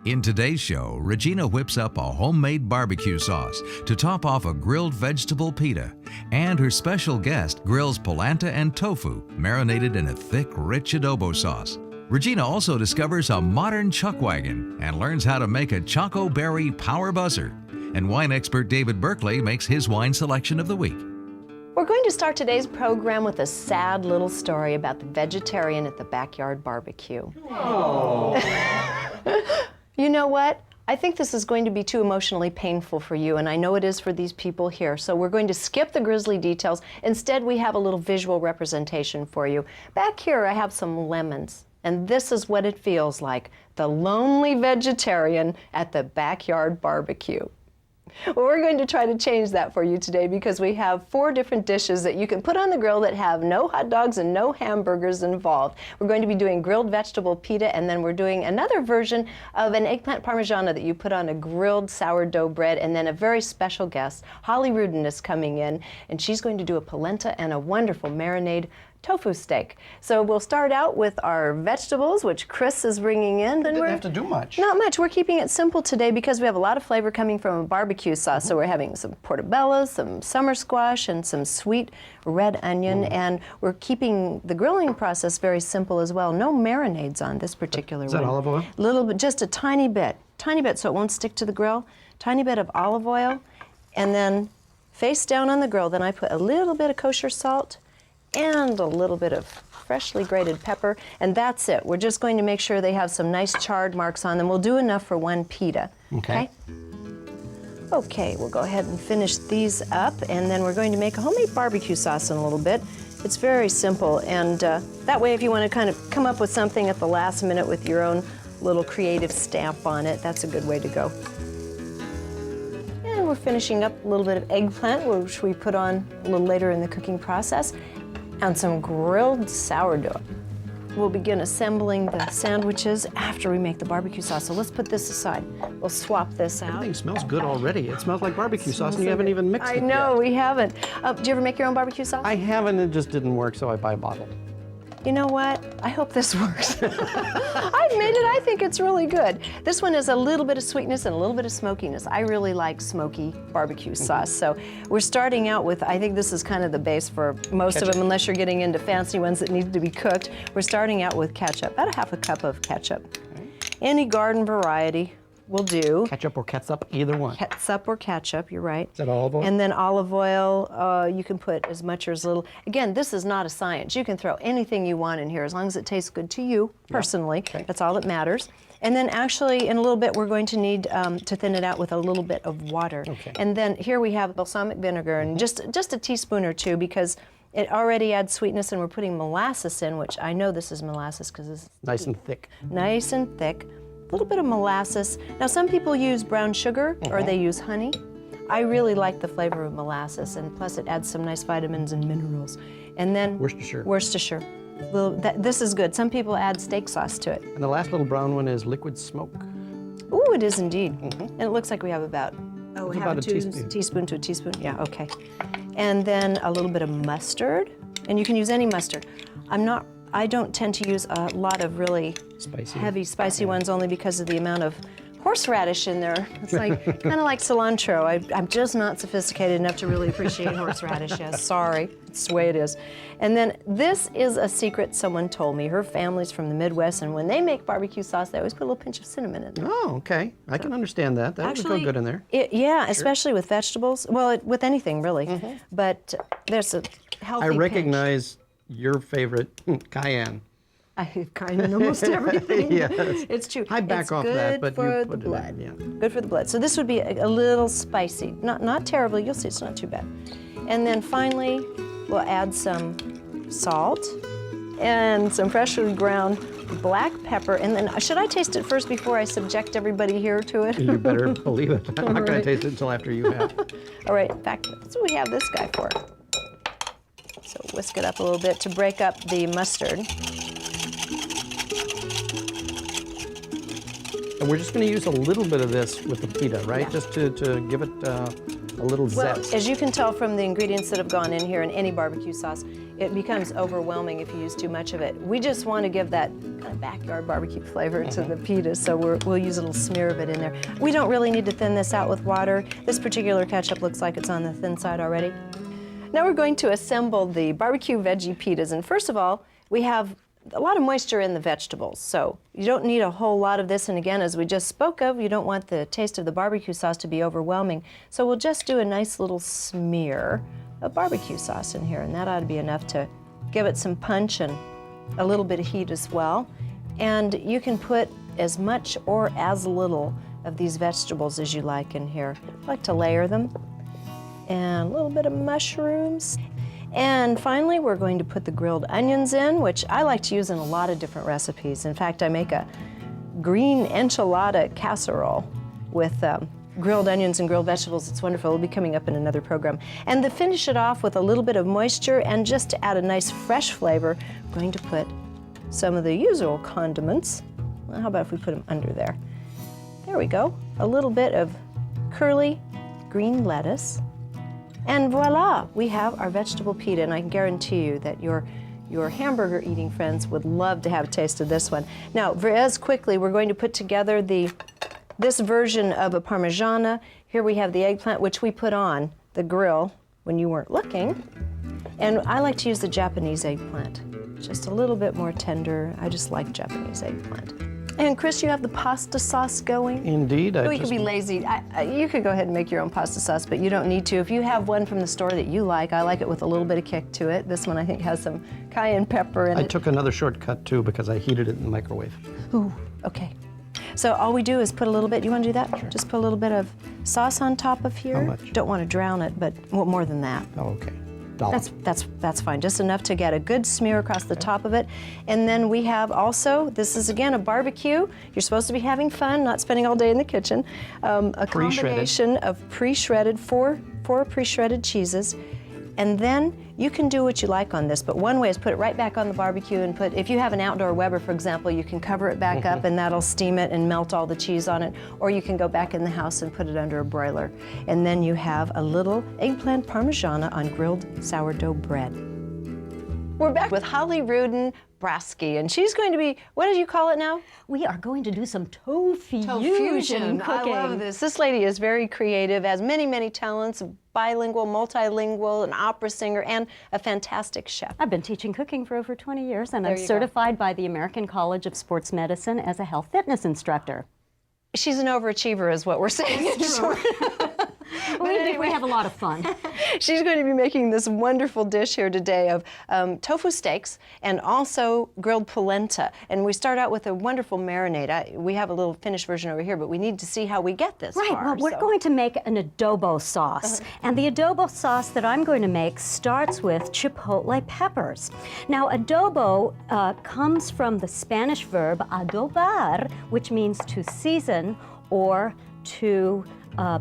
In today's show, Regina whips up a homemade barbecue sauce to top off a grilled vegetable pita, and her special guest grills polenta and tofu marinated in a thick, rich adobo sauce. Regina also discovers a modern chuck wagon and learns how to make a choco-berry power buzzer. And wine expert David Berkeley makes his wine selection of the week. We're going to start today's program with a sad little story about the vegetarian at the backyard barbecue. Oh. You know what? I think this is going to be too emotionally painful for you, and I know it is for these people here. So we're going to skip the grisly details. Instead, we have a little visual representation for you. Back here, I have some lemons, and this is what it feels like, the lonely vegetarian at the backyard barbecue. Well, we're going to try to change that for you today because we have 4 different dishes that you can put on the grill that have no hot dogs and no hamburgers involved. We're going to be doing grilled vegetable pita, and then we're doing another version of an eggplant parmigiana that you put on a grilled sourdough bread, and then a very special guest, Holly Rudin, is coming in, and she's going to do a polenta and a wonderful marinade tofu steak. So we'll start out with our vegetables, which Chris is bringing in. You didn't have to do much. Not much. We're keeping it simple today because we have a lot of flavor coming from a barbecue sauce. So we're having some portobello, some summer squash, and some sweet red onion. And we're keeping the grilling process very simple as well. No marinades on this particular one. Is that olive oil? A little bit, just a tiny bit so it won't stick to the grill. Tiny bit of olive oil, and then face down on the grill. Then I put a little bit of kosher salt and a little bit of freshly grated pepper, and that's it. We're just going to make sure they have some nice charred marks on them. We'll do enough for 1 pita. Okay. Okay, we'll go ahead and finish these up, and then we're going to make a homemade barbecue sauce in a little bit. It's very simple, and that way if you want to kind of come up with something at the last minute with your own little creative stamp on it, that's a good way to go. And we're finishing up a little bit of eggplant, which we put on a little later in the cooking process, and some grilled sourdough. We'll begin assembling the sandwiches after we make the barbecue sauce. So let's put this aside. We'll swap this out. Everything smells good already. It smells like barbecue sauce, and you haven't even mixed it I know, yet. we haven't. Do you ever make your own barbecue sauce? I haven't. It just didn't work, so I buy a bottle. You know what? I hope this works. I've made it. I think it's really good. This one has a little bit of sweetness and a little bit of smokiness. I really like smoky barbecue sauce. So we're starting out with, I think this is kind of the base for most of them, unless you're getting into fancy ones that need to be cooked. We're starting out with ketchup, about a 1/2 cup of ketchup. Okay. Any garden variety will do. Ketchup or ketchup, either one. Ketchup or ketchup, you're right. Is that olive oil? And then olive oil, you can put as much or as little. Again, this is not a science. You can throw anything you want in here as long as it tastes good to you, personally. Okay. That's That's all that matters. And then actually, in a little bit, we're going to need to thin it out with a little bit of water. Okay. And then here we have balsamic vinegar, and just a teaspoon or 2, because it already adds sweetness, and we're putting molasses in, which I know this is molasses because it's Nice and thick. nice and thick. A little bit of molasses. Now some people use brown sugar or they use honey. I really like the flavor of molasses, and plus it adds some nice vitamins and minerals. And then Worcestershire. Worcestershire. This is good. Some people add steak sauce to it. And the last little brown one is liquid smoke. Ooh, it is indeed. And it looks like we have about, It's about a teaspoon. teaspoon to a teaspoon. Yeah, okay. And then a little bit of mustard, and you can use any mustard. I don't tend to use a lot of really Spicy. heavy, spicy ones, only because of the amount of horseradish in there. It's like kind of like cilantro. I'm just not sophisticated enough to really appreciate horseradish. Yes, sorry, it's the way it is. And then this is a secret someone told me. Her family's from the Midwest, and when they make barbecue sauce, they always put a little pinch of cinnamon in there. Oh, okay. I can understand that. That would go good in there. Yeah, especially with vegetables. Well, with anything really. But there's a healthy I pinch. recognize your favorite, cayenne. I have cayenne in almost everything. Yes. It's true. I back It's off good that, but for you the put it blood. in. Yeah. Good for the blood. So this would be a little spicy. Not terribly. You'll see it's not too bad. And then finally, we'll add some salt and some freshly ground black pepper. And then, should I taste it first before I subject everybody here to it? You better believe it. I'm not going right. to taste it until after you have. All right, in fact, that's what we have this guy for. So whisk it up a little bit to break up the mustard. And we're just going to use a little bit of this with the pita, right? Yeah. Just to give it a little Well, zest. as you can tell from the ingredients that have gone in here in any barbecue sauce, it becomes overwhelming if you use too much of it. We just want to give that kind backyard barbecue flavor to the pita, so we'll use a little smear of it in there. We don't really need to thin this out with water. This particular ketchup looks like it's on the thin side already. Now we're going to assemble the barbecue veggie pitas, and first of all, we have a lot of moisture in the vegetables, so you don't need a whole lot of this, and again, as we just spoke of, you don't want the taste of the barbecue sauce to be overwhelming, so we'll just do a nice little smear of barbecue sauce in here, and that ought to be enough to give it some punch and a little bit of heat as well. And you can put as much or as little of these vegetables as you like in here. I like to layer them, and a little bit of mushrooms. And finally, we're going to put the grilled onions in, which I like to use in a lot of different recipes. In fact, I make a green enchilada casserole with grilled onions and grilled vegetables. It's wonderful. It'll be coming up in another program. And to finish it off with a little bit of moisture and just to add a nice fresh flavor, I'm going to put some of the usual condiments. Well, how about if we put them under there? There we go. A little bit of curly green lettuce. And voila, we have our vegetable pita, and I can guarantee you that your hamburger eating friends would love to have a taste of this one. Now, as quickly, we're going to put together this version of a Parmigiana. Here we have the eggplant, which we put on the grill when you weren't looking. And I like to use the Japanese eggplant. Just a little bit more tender. I just like Japanese eggplant. And Chris, you have the pasta sauce going? Indeed. You could be lazy. You could go ahead and make your own pasta sauce, but you don't need to. If you have one from the store that you like, I like it with a little bit of kick to it. This one I think has some cayenne pepper in it. I took another shortcut too because I heated it in the microwave. Ooh, okay. So all we do is put a little bit, you want to do that? Sure. Just put a little bit of sauce on top of here. How much? Don't want to drown it, but well, more than that. Oh, okay. That's fine, just enough to get a good smear across the top of it. And then we have also, this is again a barbecue. You're supposed to be having fun, not spending all day in the kitchen. A combination of pre-shredded, four pre-shredded cheeses. And then you can do what you like on this, but one way is put it right back on the barbecue and if you have an outdoor Weber, for example, you can cover it back up and that'll steam it and melt all the cheese on it, or you can go back in the house and put it under a broiler. And then you have a little eggplant Parmigiana on grilled sourdough bread. We're back with Holly Rudin-BraschiCHOCO, and she's going to be, what did you call it now? We are going to do some tofu Fusion cooking. I love this. This lady is very creative, has many, many talents, bilingual, multilingual, an opera singer, and a fantastic chef. I've been teaching cooking for over 20 years, and There I'm you go. certified by the American College of Sports Medicine as a health fitness instructor. She's an overachiever is what we're saying. in short. We have a lot of fun. She's going to be making this wonderful dish here today of tofu steaks and also grilled polenta. And we start out with a wonderful marinade. We have a little finished version over here, but we need to see how we get this Right, far. well, we're going to make an adobo sauce. And the adobo sauce that I'm going to make starts with chipotle peppers. Now, adobo comes from the Spanish verb adobar, which means to season or to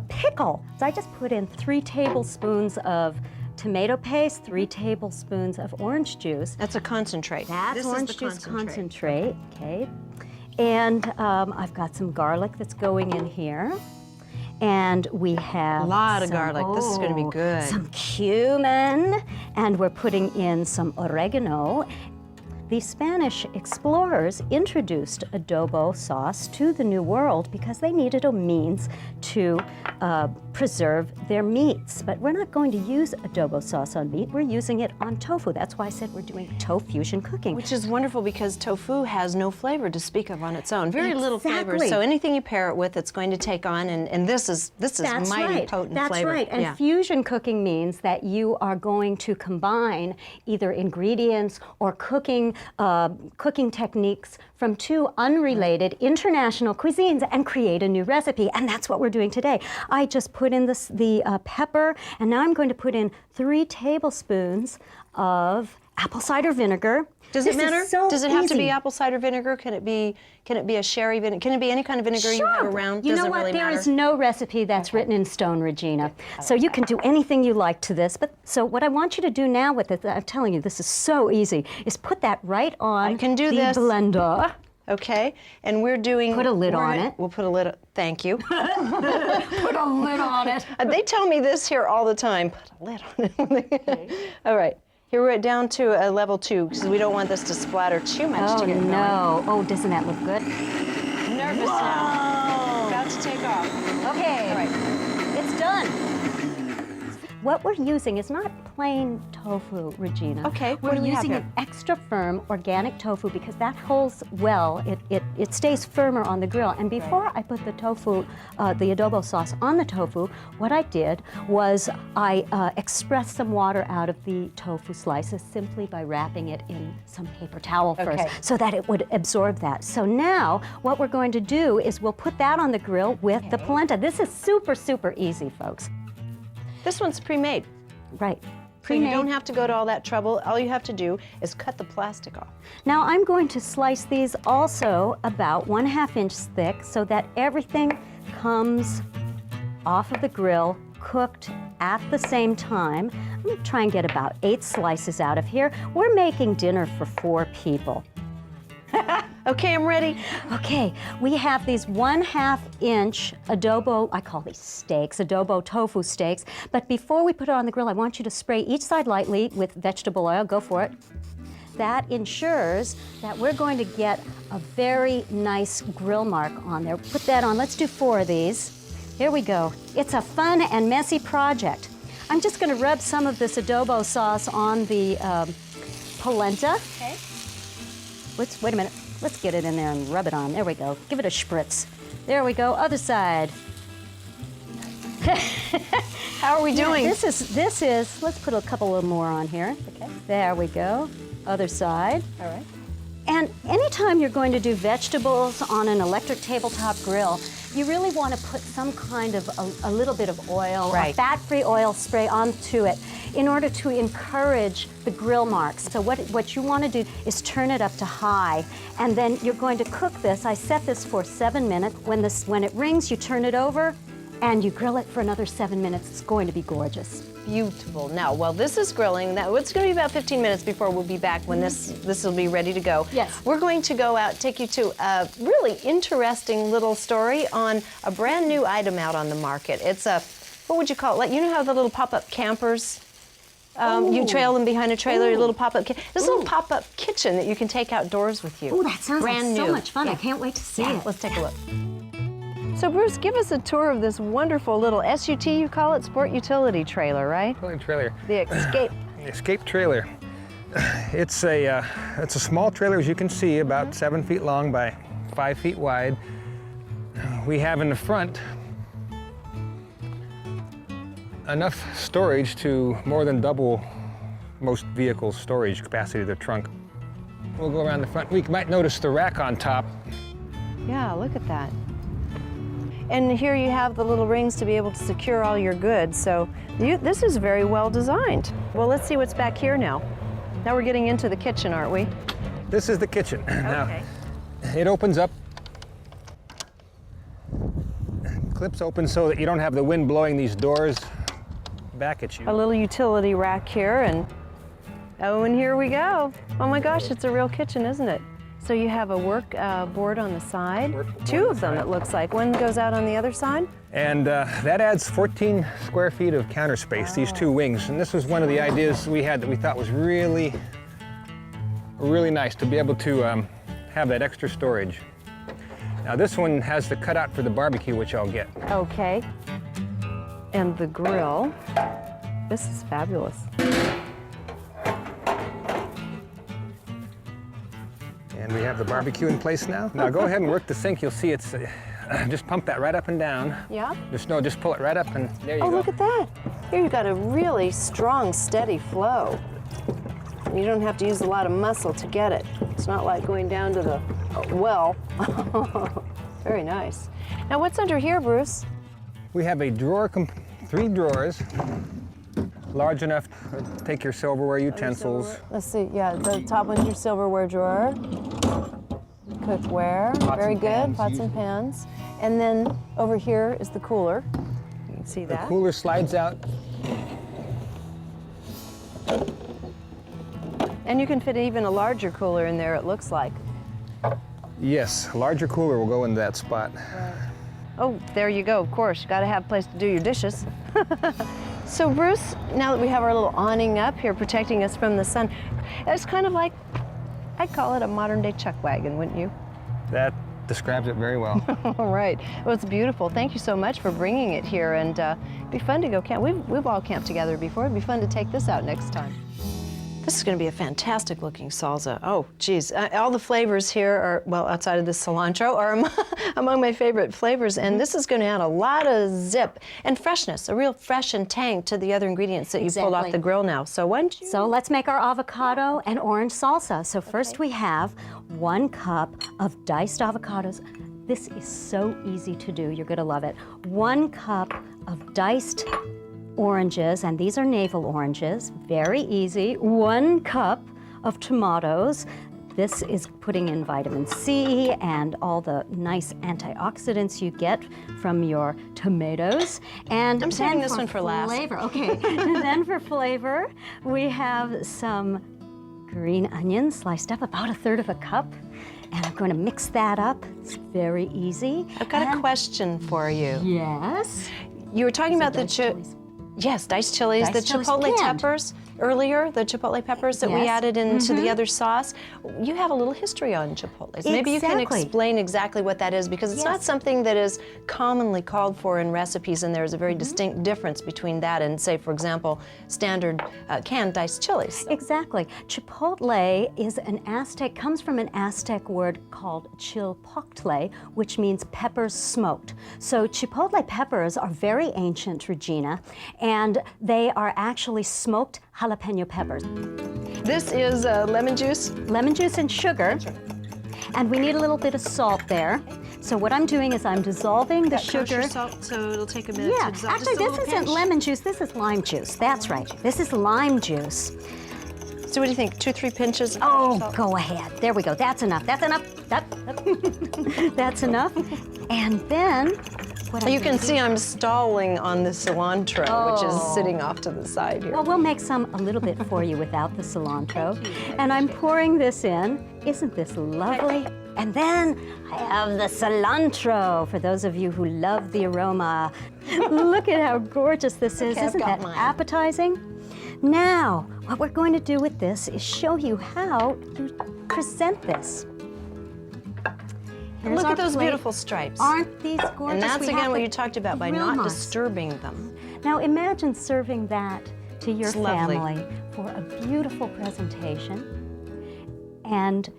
pickle. So I just put in 3 tablespoons of tomato paste, 3 tablespoons of orange juice. That's a concentrate. That's This orange is the juice concentrate. Okay. And I've got some garlic that's going in here. And we have A lot of garlic. This is going to be good. Some cumin, and we're putting in some oregano. The Spanish explorers introduced adobo sauce to the New World because they needed a means to preserve their meats. But we're not going to use adobo sauce on meat, we're using it on tofu. That's why I said we're doing tofu fusion cooking. Which is wonderful because tofu has no flavor to speak of on its own. Very little flavor. Exactly. So anything you pair it with, it's going to take on, and this is That's mighty right. potent That's flavor. right. And Yeah. fusion cooking means that you are going to combine either ingredients or cooking techniques from 2 unrelated international cuisines and create a new recipe. And that's what we're doing today. I just put in the pepper, and now I'm going to put in 3 tablespoons of apple cider vinegar. Does it This is matter? so Does it have to be easy. apple cider vinegar? Can it be a sherry vinegar? Can it be any kind of vinegar you have around? You know Doesn't what? really There matter. is no recipe that's written in stone, Regina. So you can do anything you like to this. But so what I want you to do now with it, I'm telling you, this is so easy, is put that right on I can do the this. blender. Okay, and we're doing. Put a lid on it. We'll put a lid. Thank you. Put a lid on it. They tell me this here all the time. Put a lid on it. All right. Here we're down to a level 2 because we don't want this to splatter too much to get going. No. Oh, doesn't that look good? Nervous now. About to take off. Okay. All right. It's done. What we're using is not plain tofu, Regina. Okay, what we're do we have using here? an extra firm organic tofu because that holds well. It stays firmer on the grill. And before I put the tofu, the adobo sauce on the tofu, what I did was I expressed some water out of the tofu slices simply by wrapping it in some paper towel first so that it would absorb that. So now what we're going to do is we'll put that on the grill with the polenta. This is super, super easy, folks. This one's pre-made. Right. So you don't have to go to all that trouble. All you have to do is cut the plastic off. Now I'm going to slice these also about 1/2 inch thick so that everything comes off of the grill cooked at the same time. I'm going to try and get about 8 slices out of here. We're making dinner for 4 people. Okay, I'm ready. Okay, we have these 1/2 inch adobo, I call these steaks, adobo tofu steaks. But before we put it on the grill, I want you to spray each side lightly with vegetable oil. Go for it. That ensures that we're going to get a very nice grill mark on there. Put that on. Let's do 4 of these. Here we go. It's a fun and messy project. I'm just going to rub some of this adobo sauce on the polenta. Okay. Wait a minute. Let's get it in there and rub it on. There we go. Give it a spritz. There we go. Other side. How are we doing? This is, let's put a couple of more on here. Okay. There we go. Other side. All right. And anytime you're going to do vegetables on an electric tabletop grill, you really want to put some kind of a little bit of oil, a fat-free oil spray onto it in order to encourage the grill marks. So what you want to do is turn it up to high, and then you're going to cook this. I set this for 7 minutes. When it rings, you turn it over, and you grill it for another 7 minutes. It's going to be gorgeous. Beautiful. Now, while this is grilling, it's going to be about 15 minutes before we'll be back when this will be ready to go. Yes. We're going to go out, take you to a really interesting little story on a brand new item out on the market. It's a, what would you call it? Like, you know how the little pop-up campers, you trail them behind a trailer, a little pop-up, this is a little pop-up kitchen that you can take outdoors with you. Oh, that sounds brand like new. so much fun. I can't wait to see it. Let's take a look. So Bruce, give us a tour of this wonderful little SUT, you call it, sport utility trailer, right? Trailer. The Escape. The Escape trailer. It's a small trailer, as you can see, about 7 feet long by 5 feet wide. We have in the front enough storage to more than double most vehicles' storage capacity of their trunk. We'll go around the front. We might notice the rack on top. Yeah, look at that. And here you have the little rings to be able to secure all your goods. So this is very well designed. Well, let's see what's back here now. Now we're getting into the kitchen, aren't we? This is the kitchen. Okay. Now, it opens up, clips open so that you don't have the wind blowing these doors back at you. A little utility rack here, and here we go. Oh my gosh, it's a real kitchen, isn't it? So you have a work board on the side, 2 of them it looks like. One goes out on the other side. And that adds 14 square feet of counter space, these 2 wings. And this was one of the ideas we had that we thought was really, really nice to be able to have that extra storage. Now this one has the cutout for the barbecue, which I'll get. Okay. And the grill. This is fabulous. And we have the barbecue in place now. Now go ahead and work the sink. You'll see it's, just pump that right up and down. Yeah? Just pull it right up and there you go. Oh, look at that. Here you've got a really strong, steady flow. You don't have to use a lot of muscle to get it. It's not like going down to the well. Very nice. Now what's under here, Bruce? We have a drawer, 3 drawers, large enough to take your silverware utensils. Let's see, yeah, the top one's your silverware drawer. Cookware, very good, pots and pans. And then over here is the cooler. You can see that. The cooler slides out. And you can fit even a larger cooler in there, it looks like. Yes, a larger cooler will go into that spot. Oh, there you go, of course. You gotta have a place to do your dishes. So Bruce, now that we have our little awning up here protecting us from the sun, it's kind of like, I'd call it a modern day chuck wagon, wouldn't you? That describes it very well. All right. Well, it's beautiful. Thank you so much for bringing it here, and it'd be fun to go camp. We've all camped together before. It'd be fun to take this out next time. This is going to be a fantastic looking salsa. Oh, geez. All the flavors here are, well, outside of the cilantro, are among my favorite flavors. And this is going to add a lot of zip and freshness, a real fresh and tang to the other ingredients that you pulled off the grill now. So why don't you? So let's make our avocado and orange salsa. So first we have 1 cup of diced avocados. This is so easy to do. You're going to love it. 1 cup of diced oranges, and these are navel oranges, very easy. 1 cup of tomatoes. This is putting in vitamin C and all the nice antioxidants you get from your tomatoes. And I'm saving this one for last. Flavor, okay. And then for flavor, we have some green onions sliced up, about 1/3 of a cup. And I'm going to mix that up. It's very easy. I've got a question for you. Yes. You were talking about the diced chilies. Yes, diced chilies, Diced the chilies chipotle canned. peppers earlier, the chipotle peppers that we Yes. added into the other sauce. You have a little history on chipotles. Maybe you can Exactly. explain exactly what that is, because it's not Yes. something that is commonly called for in recipes, and there's a very distinct difference between that and, say, for example, standard canned diced chilies. Exactly. Chipotle is comes from an Aztec word called chilpotle, which means peppers smoked. So chipotle peppers are very ancient, Regina, and they are actually smoked jalapeno peppers. This is lemon juice. Lemon juice and sugar, and we need a little bit of salt there. So what I'm doing is I'm dissolving the sugar. Salt, so it'll take a minute Yeah, to dissolve. actually this isn't lemon juice, this is lime juice. That's right, this is lime juice. So what do you think, 2-3 pinches? Oh, salt? go ahead. There we go. That's enough. That's enough. That's enough. And then what You can see I'm stalling on the cilantro, which is sitting off to the side here. Well, we'll make some a little bit for you without the cilantro. And I'm pouring this in. Isn't this lovely? And then I have the cilantro for those of you who love the aroma. Look at how gorgeous this is. Okay, I've Isn't got that mine. appetizing? Now, what we're going to do with this is show you how to present this. Here's Look our at those plate. beautiful stripes. Aren't these gorgeous? And that's We again have what the you talked about by grill not moss. disturbing them. Now imagine serving that to your It's lovely. family for a beautiful presentation. And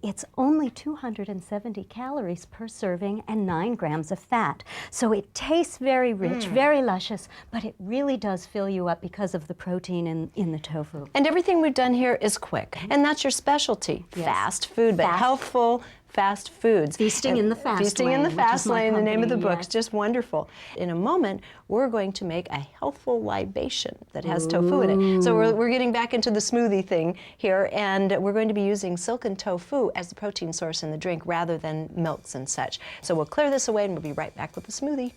it's only 270 calories per serving and 9 grams of fat. So it tastes very rich, very luscious, but it really does fill you up because of the protein in the tofu. And everything we've done here is quick, and that's your specialty. Yes. Fast food, but Fast. healthful, fast foods. Feasting in the fast Feasting in the lane, which is fast my lane, the name of the company, book. yes. It's just wonderful. In a moment, we're going to make a healthful libation that has tofu in it. So we're getting back into the smoothie thing here, and we're going to be using silken tofu as the protein source in the drink rather than milks and such. So we'll clear this away, and we'll be right back with the smoothie.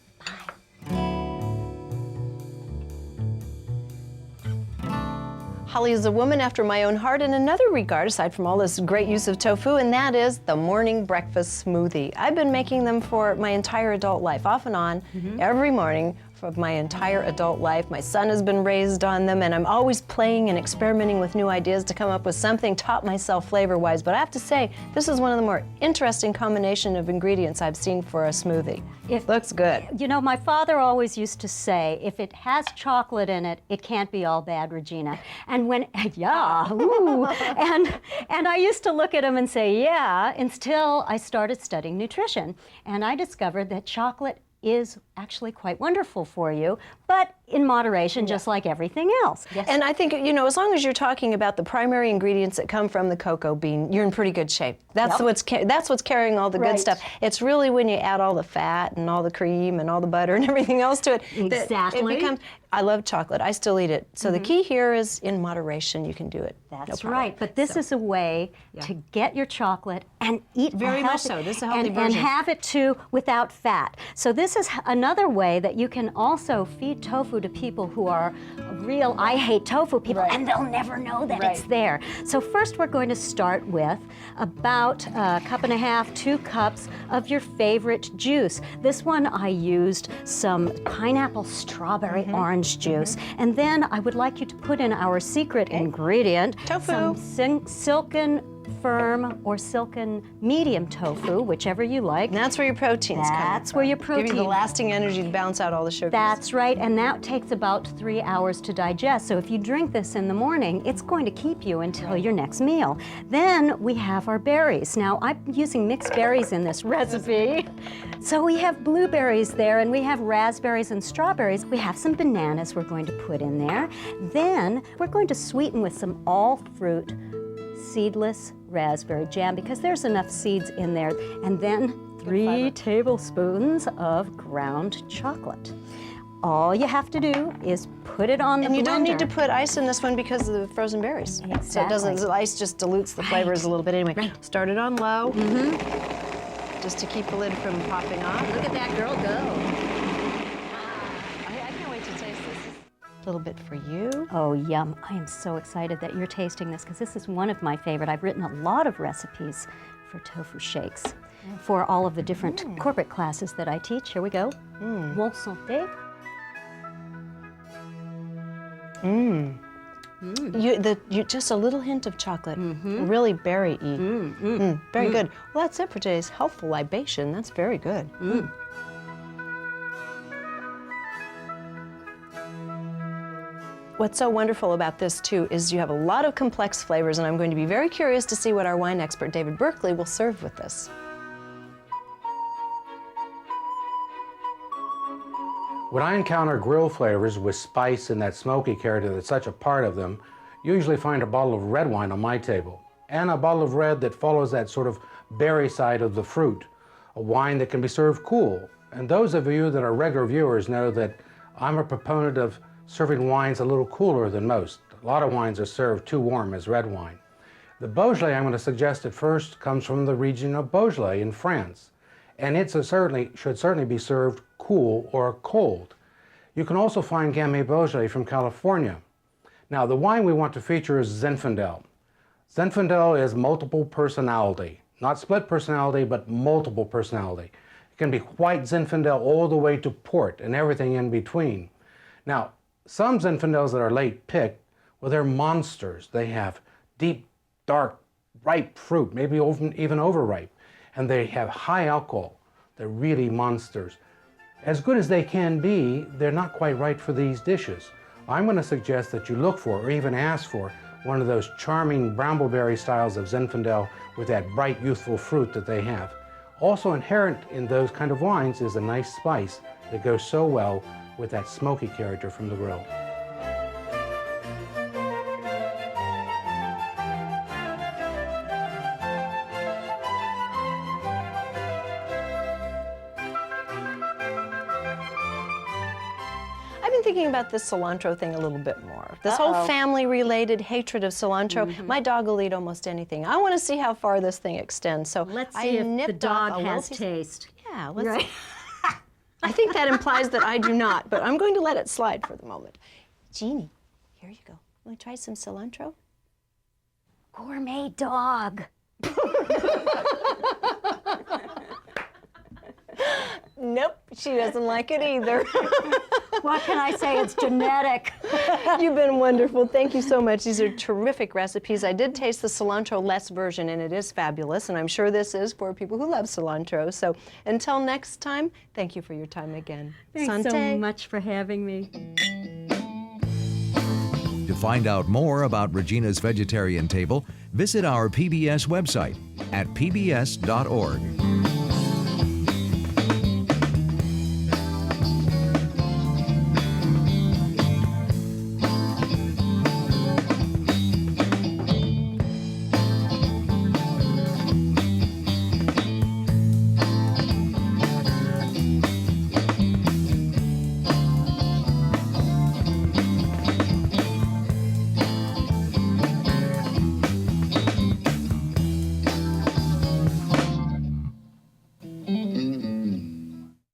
Holly is a woman after my own heart in another regard, aside from all this great use of tofu, and that is the morning breakfast smoothie. I've been making them for my entire adult life, off and on, every morning for my entire adult life. My son has been raised on them, and I'm always playing and experimenting with new ideas to come up with something, taught myself flavor-wise. But I have to say, this is one of the more interesting combination of ingredients I've seen for a smoothie. It looks good. You know, my father always used to say, if it has chocolate in it, it can't be all bad, Regina. And when, yeah, ooh. And I used to look at him and say, yeah, until I started studying nutrition. And I discovered that chocolate is actually quite wonderful for you, but in moderation, just like everything else. And I think, you know, as long as you're talking about the primary ingredients that come from the cocoa bean, you're in pretty good shape. That's what's carrying all the good stuff. It's really when you add all the fat and all the cream and all the butter and everything else to it that Exactly. it becomes. I love chocolate. I still eat it. So the key here is in moderation. You can do it. That's no problem. right. But this is a way to get your chocolate and eat Very a much healthy, so. This is a healthy and version. have it too without fat. So this this is another way that you can also feed tofu to people who are real I hate tofu people, and they'll never know that it's there. So first we're going to start with about a cup and a half, 2 cups of your favorite juice. This one I used some pineapple, strawberry, orange juice. And then I would like you to put in our secret ingredient, Tofu. some silken firm or silken medium tofu, whichever you like. And that's where your protein's coming That's where your protein. Give you the lasting energy to balance out all the sugars. That's right, and that takes about 3 hours to digest. So if you drink this in the morning, it's going to keep you until your next meal. Then we have our berries. Now, I'm using mixed berries in this recipe. So we have blueberries there, and we have raspberries and strawberries. We have some bananas we're going to put in there. Then we're going to sweeten with some all-fruit seedless raspberry jam because there's enough seeds in there. And then 3 tablespoons of ground chocolate. All you have to do is put it on the blender. And you don't need to put ice in this one because of the frozen berries. Exactly. So it doesn't, the ice just dilutes the flavors a little bit anyway. Start it on low, just to keep the lid from popping off. Look at that girl go. I can't wait to taste this. A little bit for you. Oh, yum. I am so excited that you're tasting this because this is one of my favorite. I've written a lot of recipes for tofu shakes for all of the different corporate classes that I teach. Here we go. Bon santé. Just a little hint of chocolate. Really berry-y. Very good. Well, that's it for today's Healthful Libation. That's very good. What's so wonderful about this, too, is you have a lot of complex flavors, and I'm going to be very curious to see what our wine expert, David Berkeley, will serve with this. When I encounter grill flavors with spice and that smoky character that's such a part of them, you usually find a bottle of red wine on my table, and a bottle of red that follows that sort of berry side of the fruit, a wine that can be served cool. And those of you that are regular viewers know that I'm a proponent of serving wines a little cooler than most. A lot of wines are served too warm as red wine. The Beaujolais I'm going to suggest at first comes from the region of Beaujolais in France, and it should certainly be served cool or cold. You can also find Gamay Beaujolais from California. Now, the wine we want to feature is Zinfandel. Zinfandel is multiple personality, not split personality, but multiple personality. It can be white Zinfandel all the way to port and everything in between. Now, some Zinfandels that are late picked, well, they're monsters. They have deep, dark, ripe fruit, maybe even overripe, and they have high alcohol. They're really monsters. As good as they can be, they're not quite right for these dishes. I'm going to suggest that you look for, or even ask for, one of those charming brambleberry styles of Zinfandel with that bright, youthful fruit that they have. Also inherent in those kind of wines is a nice spice that goes so well with that smoky character from the grill. I've been thinking about this cilantro thing a little bit more. This whole family-related hatred of cilantro. My dog will eat almost anything. I want to see how far this thing extends. So Let's see if the dog has taste. Yeah, let's. I think that implies that I do not, but I'm going to let it slide for the moment. Jeannie, here you go. Want to try some cilantro? Gourmet dog. Nope, she doesn't like it either. What can I say? It's genetic. You've been wonderful. Thank you so much. These are terrific recipes. I did taste the cilantro-less version, and it is fabulous, and I'm sure this is for people who love cilantro. So until next time, thank you for your time again. Thanks so much for having me. To find out more about Regina's Vegetarian Table, visit our PBS website at pbs.org.